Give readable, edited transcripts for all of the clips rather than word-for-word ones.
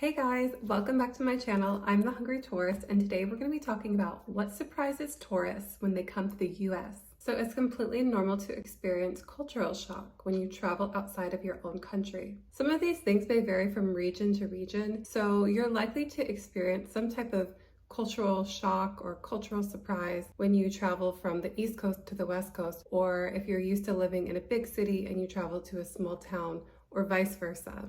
Hey guys, welcome back to my channel. I'm the Hungry Tourist, and today we're going to be talking about what surprises tourists when they come to the US. So it's completely normal to experience cultural shock when you travel outside of your own country. Some of these things may vary from region to region, so you're likely to experience some type of cultural shock or cultural surprise when you travel from the East Coast to the West Coast, or if you're used to living in a big city and you travel to a small town, or vice versa.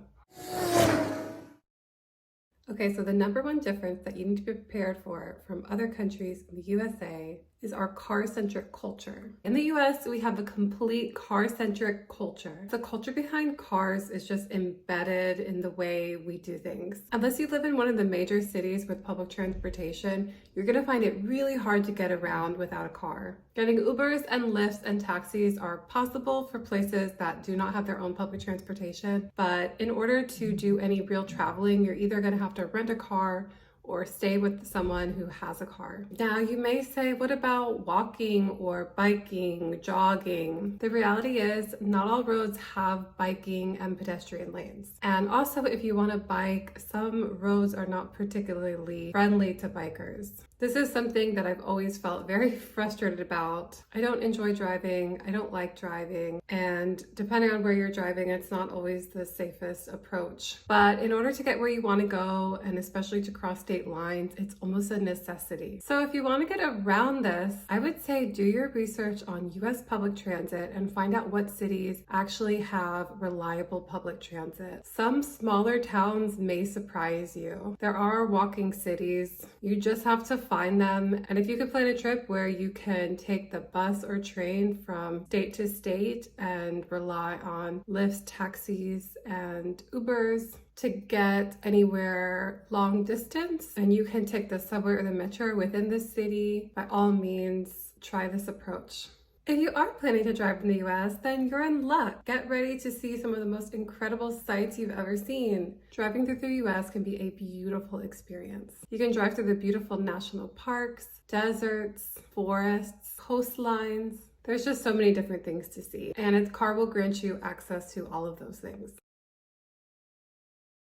Okay, so the number one difference that you need to be prepared for from other countries in the USA is our car-centric culture. In the US, we have a complete car-centric culture. The culture behind cars is just embedded in the way we do things. Unless you live in one of the major cities with public transportation, you're gonna find it really hard to get around without a car. Getting Ubers and Lyfts and taxis are possible for places that do not have their own public transportation, but in order to do any real traveling, you're either gonna have to rent a car or stay with someone who has a car. Now, you may say, what about walking or biking, jogging? The reality is not all roads have biking and pedestrian lanes. And also, if you want to bike, some roads are not particularly friendly to bikers. This is something that I've always felt very frustrated about. I don't enjoy driving, I don't like driving, and depending on where you're driving, it's not always the safest approach. But in order to get where you want to go, and especially to cross state lines, it's almost a necessity. So if you want to get around this, I would say do your research on US public transit and find out what cities actually have reliable public transit. Some smaller towns may surprise you. There are walking cities. You just have to find them. And if you could plan a trip where you can take the bus or train from state to state and rely on Lyfts, taxis, and Ubers to get anywhere long distance, and you can take the subway or the metro within the city, by all means, try this approach. If you are planning to drive in the US, then you're in luck. Get ready to see some of the most incredible sights you've ever seen. Driving through the US can be a beautiful experience. You can drive through the beautiful national parks, deserts, forests, coastlines. There's just so many different things to see, and a car will grant you access to all of those things.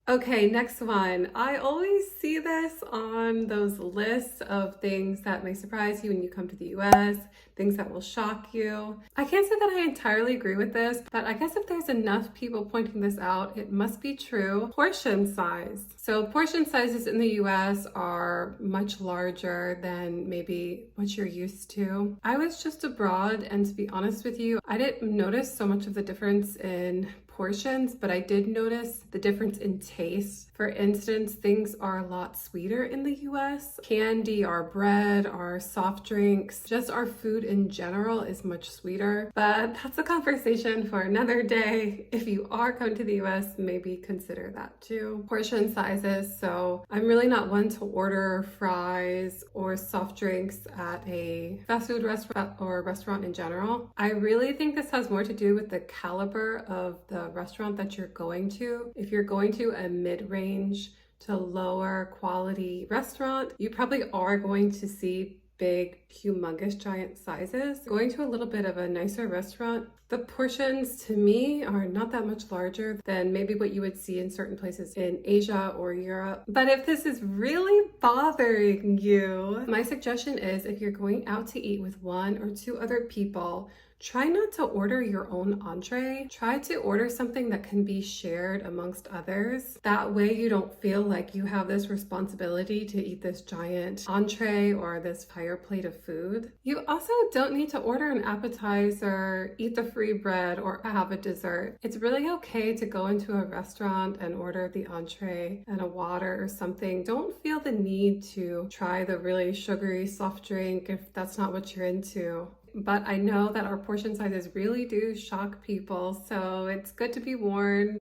Okay, next one. I always see this on those lists of things that may surprise you when you come to the US, things that will shock you. I can't say that I entirely agree with this, but I guess if there's enough people pointing this out, it must be true. Portion size. So portion sizes in the US are much larger than maybe what you're used to. I was just abroad, and to be honest with you, I didn't notice so much of the difference in portions, but I did notice the difference in taste. For instance, things are a lot sweeter in the US. Candy, our bread, our soft drinks, just our food in general is much sweeter. But that's a conversation for another day. If you are coming to the US, maybe consider that too. Portion sizes. So I'm really not one to order fries or soft drinks at a fast food restaurant or a restaurant in general. I really think this has more to do with the caliber of the restaurant that you're going to. If you're going to a mid-range to lower quality restaurant, you probably are going to see big, humongous, giant sizes. Going to a little bit of a nicer restaurant, the portions to me are not that much larger than maybe what you would see in certain places in Asia or Europe. But if this is really bothering you, my suggestion is if you're going out to eat with one or two other people, try not to order your own entree. Try to order something that can be shared amongst others. That way you don't feel like you have this responsibility to eat this giant entree or this fire plate of food. You also don't need to order an appetizer, eat the free bread, or have a dessert. It's really okay to go into a restaurant and order the entree and a water or something. Don't feel the need to try the really sugary soft drink if that's not what you're into. But I know that our portion sizes really do shock people, so it's good to be warned.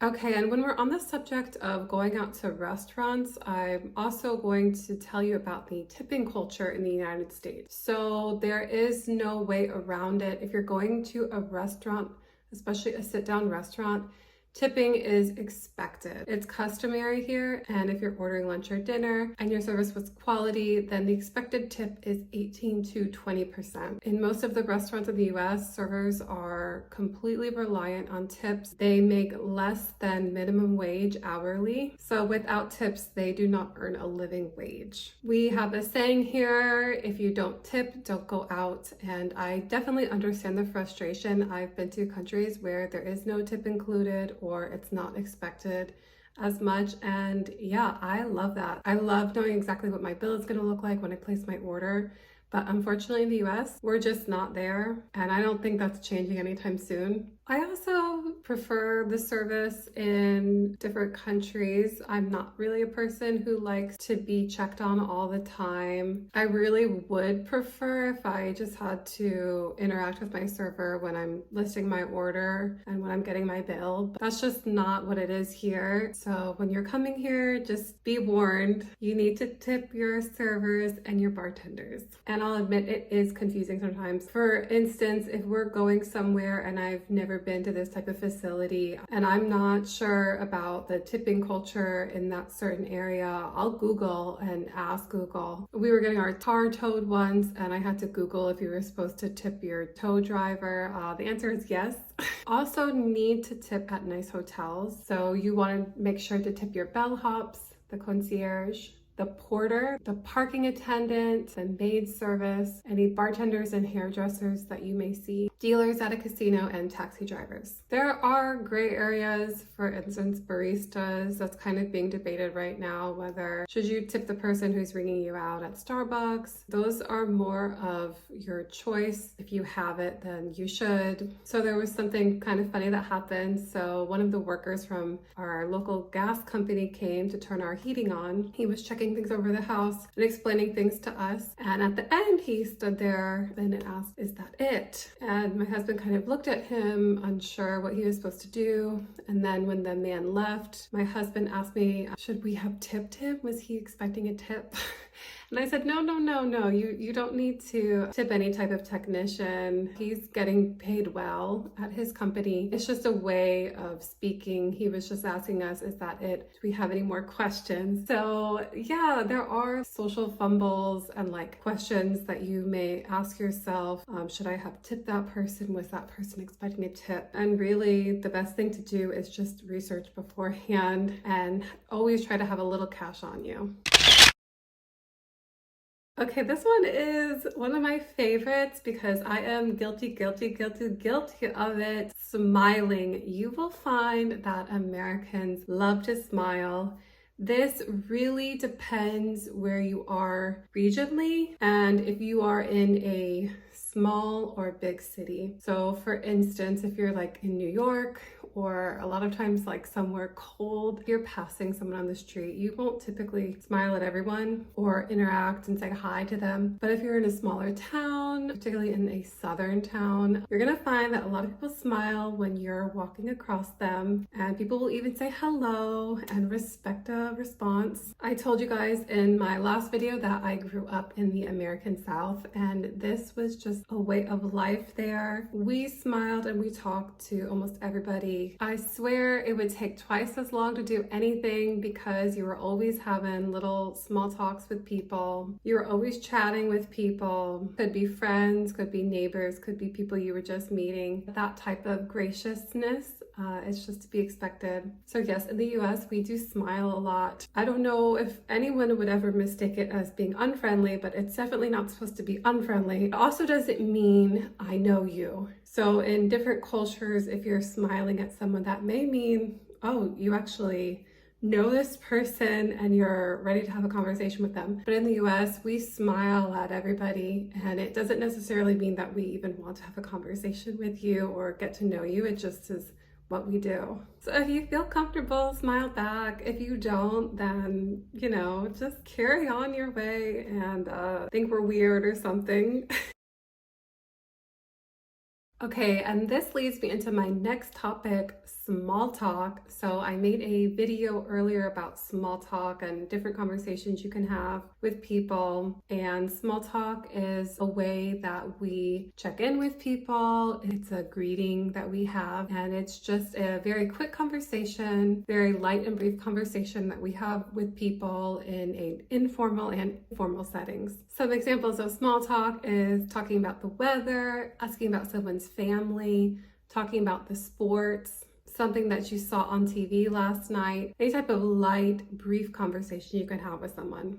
Okay, and when we're on the subject of going out to restaurants, I'm also going to tell you about the tipping culture in the United States. So there is no way around it. If you're going to a restaurant, especially a sit-down restaurant, Tipping is expected. It's customary here, and if you're ordering lunch or dinner and your service was quality, then the expected tip is 18 to 20%. In most of the restaurants in the US, servers are completely reliant on tips. They make less than minimum wage hourly, so without tips, they do not earn a living wage. We have a saying here, if you don't tip, don't go out, and I definitely understand the frustration. I've been to countries where there is no tip included or it's not expected as much, and yeah, I love that. I love knowing exactly what my bill is going to look like when I place my order. But unfortunately in the US, we're just not there, and I don't think that's changing anytime soon. I also prefer the service in different countries. I'm not really a person who likes to be checked on all the time. I really would prefer if I just had to interact with my server when I'm listing my order and when I'm getting my bill. But that's just not what it is here. So when you're coming here, just be warned, you need to tip your servers and your bartenders. And I'll admit it is confusing sometimes. For instance, if we're going somewhere and I've never been to this type of facility and I'm not sure about the tipping culture in that certain area, I'll Google and ask Google. We were getting our car towed once and I had to Google if you were supposed to tip your tow driver. The answer is yes. Also need to tip at nice hotels. So you want to make sure to tip your bellhops, the concierge, the porter, the parking attendant, the maid service, any bartenders and hairdressers that you may see, dealers at a casino, and taxi drivers. There are gray areas, for instance, baristas. That's kind of being debated right now, whether should you tip the person who's ringing you out at Starbucks. Those are more of your choice. If you have it, then you should. So there was something kind of funny that happened. So one of the workers from our local gas company came to turn our heating on. He was checking things over the house and explaining things to us. And at the end, he stood there and asked, "Is that it?" And my husband kind of looked at him, unsure what he was supposed to do. And then when the man left, my husband asked me, should we have tipped him? Was he expecting a tip? And I said, no, you don't need to tip any type of technician. He's getting paid well at his company. It's just a way of speaking. He was just asking us, is that it? Do we have any more questions? So yeah, there are social fumbles and like questions that you may ask yourself. Should I have tipped that person? Was that person expecting a tip? And really the best thing to do is just research beforehand and always try to have a little cash on you. Okay, this one is one of my favorites because I am guilty of it. Smiling. You will find that Americans love to smile. This really depends where you are regionally and if you are in a small or big city. So for instance, if you're like in New York or a lot of times like somewhere cold, if you're passing someone on the street, you won't typically smile at everyone or interact and say hi to them. But if you're in a smaller town, particularly in a southern town, you're gonna find that a lot of people smile when you're walking across them, and people will even say hello and respect a response. I told you guys in my last video that I grew up in the American South, and this was just a way of life there. We smiled and we talked to almost everybody. I swear it would take twice as long to do anything because you were always having little small talks with people. You were always chatting with people. Could be friends, could be neighbors, could be people you were just meeting. That type of graciousness is just to be expected. So yes, in the US, we do smile a lot. I don't know if anyone would ever mistake it as being unfriendly, but it's definitely not supposed to be unfriendly. It also doesn't mean I know you. So in different cultures, if you're smiling at someone, that may mean, oh, you actually know this person and you're ready to have a conversation with them. But in the US, we smile at everybody, and it doesn't necessarily mean that we even want to have a conversation with you or get to know you. It just is what we do. So if you feel comfortable, smile back. If you don't, then, just carry on your way and think we're weird or something. Okay, and this leads me into my next topic, small talk. So I made a video earlier about small talk and different conversations you can have with people. And small talk is a way that we check in with people. It's a greeting that we have, and it's just a very quick conversation, very light and brief conversation that we have with people in an informal and formal settings. Some examples of small talk is talking about the weather, asking about someone's family, talking about the sports, something that you saw on TV last night, any type of light, brief conversation you can have with someone.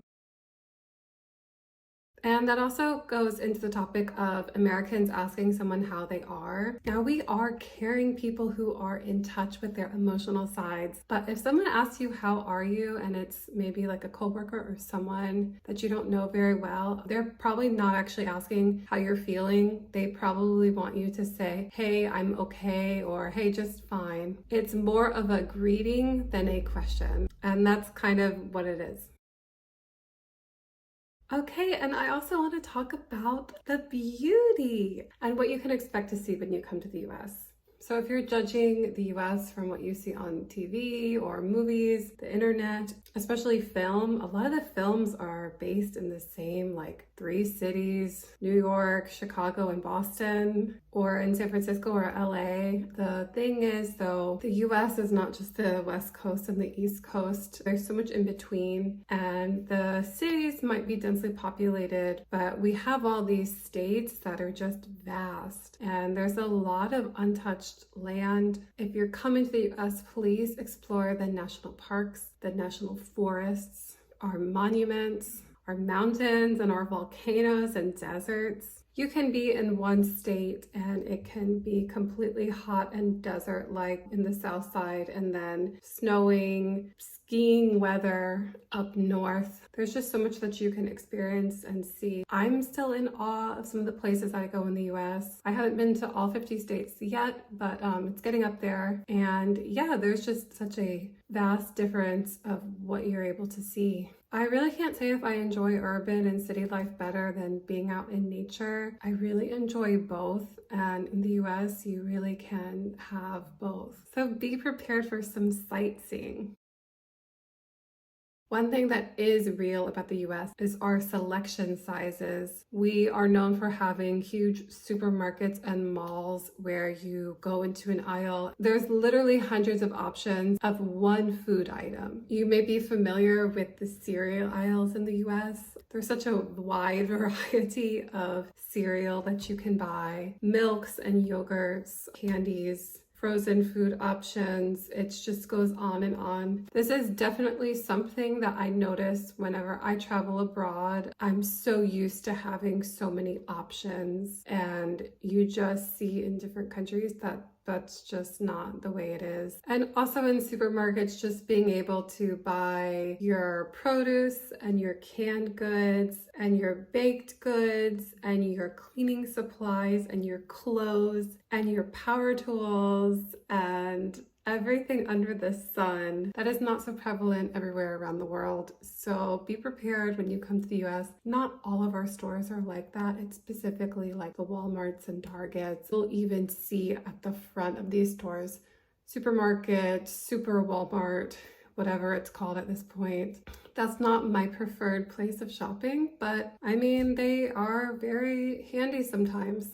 And that also goes into the topic of Americans asking someone how they are. Now, we are caring people who are in touch with their emotional sides. But if someone asks you, how are you? And it's maybe like a coworker or someone that you don't know very well, they're probably not actually asking how you're feeling. They probably want you to say, hey, I'm okay, or hey, just fine. It's more of a greeting than a question. And that's kind of what it is. Okay, and I also want to talk about the beauty and what you can expect to see when you come to the US. So if you're judging the US from what you see on TV or movies, the internet, especially film, a lot of the films are based in the same like 3 cities, New York, Chicago, and Boston, or in San Francisco or LA. The thing is though, the US is not just the West Coast and the East Coast. There's so much in between, and the cities might be densely populated, but we have all these states that are just vast, and there's a lot of untouched land. If you're coming to the US, please explore the national parks, the national forests, our monuments, our mountains, and our volcanoes and deserts. You can be in one state and it can be completely hot and desert-like in the south side, and then snowing, skiing weather up north. There's just so much that you can experience and see. I'm still in awe of some of the places I go in the US. I haven't been to all 50 states yet, but it's getting up there. And yeah, there's just such a vast difference of what you're able to see. I really can't say if I enjoy urban and city life better than being out in nature. I really enjoy both, and in the US, you really can have both. So be prepared for some sightseeing. One thing that is real about the US is our selection sizes. We are known for having huge supermarkets and malls where you go into an aisle. There's literally hundreds of options of one food item. You may be familiar with the cereal aisles in the US. There's such a wide variety of cereal that you can buy. Milks and yogurts, candies, frozen food options. It just goes on and on. This is definitely something that I notice whenever I travel abroad. I'm so used to having so many options, and you just see in different countries that that's just not the way it is. And also in supermarkets, just being able to buy your produce and your canned goods and your baked goods and your cleaning supplies and your clothes and your power tools and everything under the sun. That is not so prevalent everywhere around the world. So be prepared when you come to the US. Not all of our stores are like that. It's specifically like the Walmarts and Targets. You'll even see at the front of these stores, supermarket, super Walmart, whatever it's called at this point. That's not my preferred place of shopping, but I mean, they are very handy sometimes.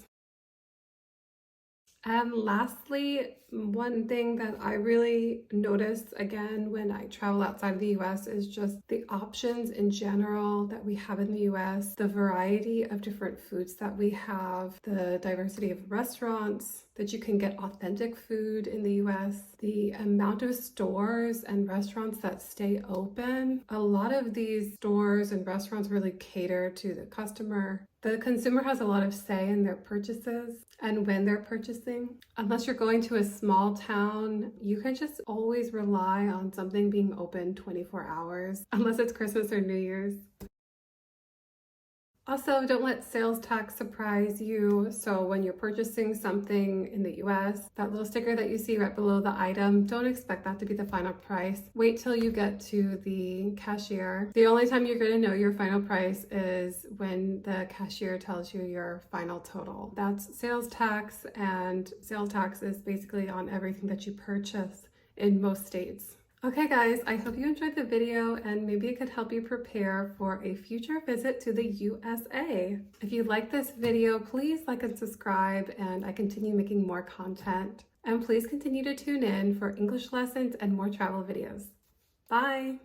And lastly, one thing that I really notice again when I travel outside of the US is just the options in general that we have in the US, the variety of different foods that we have, the diversity of restaurants, that you can get authentic food in the US, the amount of stores and restaurants that stay open. A lot of these stores and restaurants really cater to the customer. The consumer has a lot of say in their purchases and when they're purchasing. Unless you're going to a small town, you can just always rely on something being open 24 hours, unless it's Christmas or New Year's. Also, don't let sales tax surprise you. So when you're purchasing something in the US, that little sticker that you see right below the item, don't expect that to be the final price. Wait till you get to the cashier. The only time you're going to know your final price is when the cashier tells you your final total. That's sales tax, and sales tax is basically on everything that you purchase in most states. Okay guys, I hope you enjoyed the video and maybe it could help you prepare for a future visit to the USA. If you like this video, please like and subscribe, and I continue making more content. And please continue to tune in for English lessons and more travel videos. Bye!